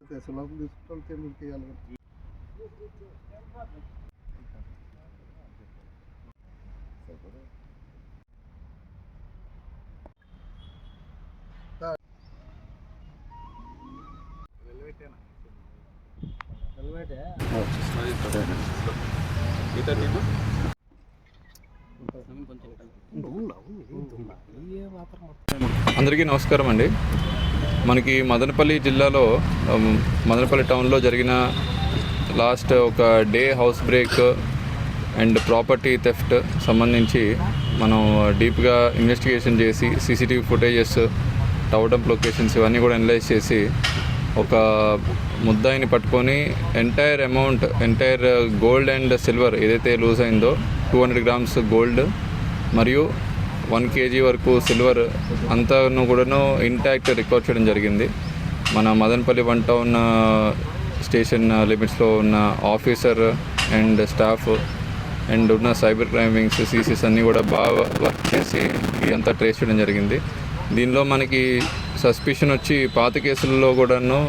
లోపల తీసుకుంటే ఎందుకు చేయాలి? అందరికీ నమస్కారం అండి. మనకి మదనపల్లి జిల్లాలో మదనపల్లి టౌన్లో జరిగిన లాస్ట్ ఒక day house break and property theft సంబంధించి మనం డీప్గా ఇన్వెస్టిగేషన్ చేసి CCTV footages, tower dump locations ఇవన్నీ కూడా అనలైజ్ చేసి ఒక ముద్దాయిని పట్టుకొని ఎంటైర్ గోల్డ్ అండ్ సిల్వర్ ఏదైతే లూజ్ అయిందో 200 grams గోల్డ్ మరియు 1 kg వరకు సిల్వర్ అంతాను కూడాను ఇంటాక్ట్ రికవర్ చేయడం జరిగింది. మన మదనపల్లి 1 టౌన్ స్టేషన్ లిమిట్స్లో ఉన్న ఆఫీసర్ అండ్ స్టాఫ్ అండ్ ఉన్న సైబర్ క్రైమ్ వింగ్స్, సీసీస్ అన్నీ కూడా బాగా వర్క్ చేసి ఇదంతా ట్రేస్ చేయడం జరిగింది. దీనిలో మనకి సస్పిషన్ వచ్చి పాత కేసుల్లో కూడాను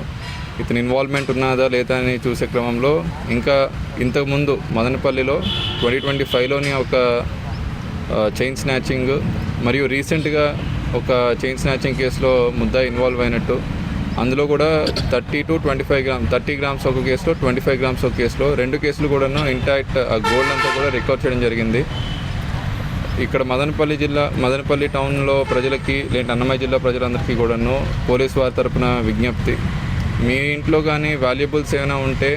ఇతని ఇన్వాల్వ్మెంట్ ఉన్నదా లేదా అని చూసే క్రమంలో ఇంకా ఇంతకుముందు మదనపల్లిలో 2025లోని ఒక చైన్ స్నాచింగ్ మరియు రీసెంట్గా ఒక చైన్ స్నాచింగ్ కేసులో ముద్దాయి ఇన్వాల్వ్ అయినట్టు, అందులో కూడా 30 to 25 grams 30 grams ఒక కేసులో, 25 grams ఒక కేసులో, 2 కేసులు కూడాను ఇంటాక్ట్ ఆ గోల్డ్ అంతా కూడా రికవర్ చేయడం జరిగింది. ఇక్కడ మదనపల్లి టౌన్లో ప్రజలకి లేదంటే అన్నమయ్య జిల్లా ప్రజలందరికీ కూడాను పోలీసు వారి తరపున విజ్ఞప్తి, మీ ఇంట్లో కానీ వాల్యుబుల్స్ ఏమైనా ఉంటే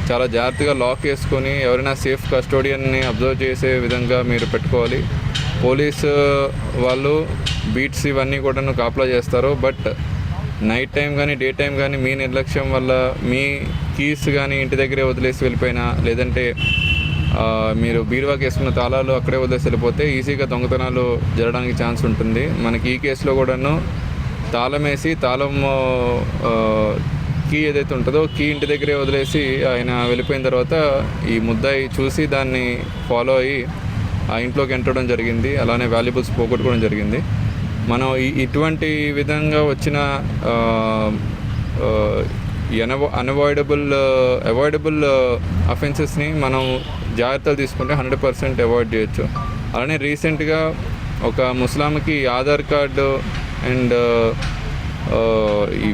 చాలా జాగ్రత్తగా లాక్ వేసుకొని ఎవరైనా సేఫ్ కస్టోడియన్ని అబ్జర్వ్ చేసే విధంగా మీరు పెట్టుకోవాలి. పోలీసు వాళ్ళు బీట్స్ ఇవన్నీ కూడాను కాపలా చేస్తారు. బట్ నైట్ టైం కానీ డే టైం కానీ మీ నిర్లక్ష్యం వల్ల మీ కీస్ కానీ ఇంటి దగ్గరే వదిలేసి వెళ్ళిపోయినా, లేదంటే మీరు బీరువాకి వేసుకున్న తాళాలు అక్కడే వదిలేసి వెళ్ళిపోతే ఈజీగా దొంగతనాలు జరగడానికి ఛాన్స్ ఉంటుంది. మనకి ఈ కేసులో కూడాను తాళం వేసి కీ ఏదైతే ఉంటుందో కీ ఇంటి దగ్గరే వదిలేసి ఆయన వెళ్ళిపోయిన తర్వాత ఈ ముద్దాయి చూసి దాన్ని ఫాలో అయ్యి ఆ ఇంట్లోకి ఎంటడం జరిగింది. అలానే వాల్యుబుల్స్ పోగొట్టుకోవడం జరిగింది. మనం ఇటువంటి విధంగా వచ్చిన అవాయిడబుల్ అఫెన్సెస్ని మనం జాగ్రత్తలు తీసుకుంటే 100% అవాయిడ్ చేయొచ్చు. అలానే రీసెంట్గా ఒక ముస్లాంకి ఆధార్ కార్డు అండ్ ఈ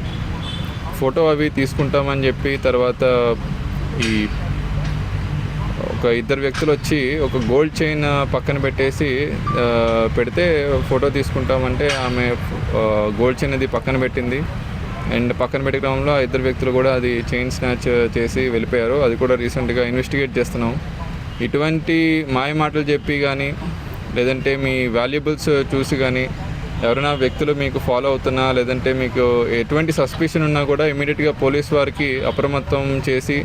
ఫోటో అవి తీసుకుంటామని చెప్పి తర్వాత ఈ ఒక 2 వ్యక్తులు వచ్చి ఒక గోల్డ్ చైన్ పక్కన పెడితే ఫోటో తీసుకుంటామంటే ఆమె గోల్డ్ చైన్ అది పక్కన పెట్టింది. అండ్ పక్కన పెట్టే క్రమంలో ఆ 2 వ్యక్తులు కూడా అది చైన్ స్నాచ్ చేసి వెళ్ళిపోయారు. అది కూడా రీసెంట్గా ఇన్వెస్టిగేట్ చేస్తున్నాం. ఇటువంటి మాయ మాటలు చెప్పి కానీ లేదంటే మీ వాల్యుబుల్స్ చూసి కానీ ఎవరైనా వ్యక్తులు మీకు ఫాలో అవుతున్నా, లేదంటే మీకు ఎటువంటి సస్పిషన్ ఉన్నా కూడా ఇమీడియట్గా పోలీస్ వారికి అప్రమత్తం చేసి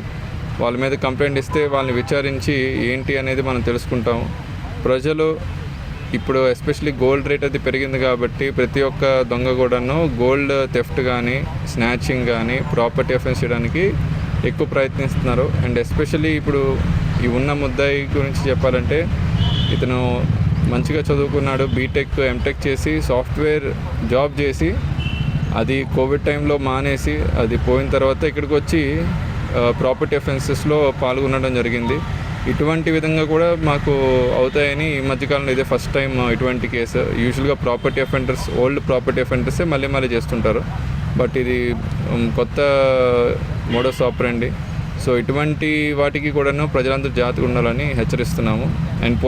వాళ్ళ మీద కంప్లైంట్ ఇస్తే వాళ్ళని విచారించి ఏంటి అనేది మనం తెలుసుకుంటాం. ప్రజలు ఇప్పుడు ఎస్పెషల్లీ గోల్డ్ రేట్ అది పెరిగింది కాబట్టి ప్రతి ఒక్క దొంగ కూడాను గోల్డ్ థెఫ్ట్ కానీ, స్నాచింగ్ కానీ, ప్రాపర్టీ అఫెన్స్ చేయడానికి ఎక్కువ ప్రయత్నిస్తున్నారు. అండ్ ఎస్పెషల్లీ ఇప్పుడు ఈ ఉన్న ముద్దాయి గురించి చెప్పాలంటే ఇతను మంచిగా చదువుకున్నాడు, బీటెక్ ఎంటెక్ చేసి సాఫ్ట్వేర్ జాబ్ చేసి అది కోవిడ్ టైంలో మానేసి అది పోయిన తర్వాత ఇక్కడికి వచ్చి ప్రాపర్టీ అఫెన్సెస్లో పాల్గొనడం జరిగింది. ఇటువంటి విధంగా కూడా మాకు అవుతాయని ఈ మధ్యకాలంలో ఇదే ఫస్ట్ టైం ఇటువంటి కేసు. యూజువల్గా ఓల్డ్ ప్రాపర్టీ అఫెండర్సే మళ్ళీ చేస్తుంటారు. బట్ ఇది కొత్త మోడస్ ఆపరండి. సో ఇటువంటి వాటికి కూడాను ప్రజలందరూ జాగ్రత్తగా ఉండాలని హెచ్చరిస్తున్నాము. అండ్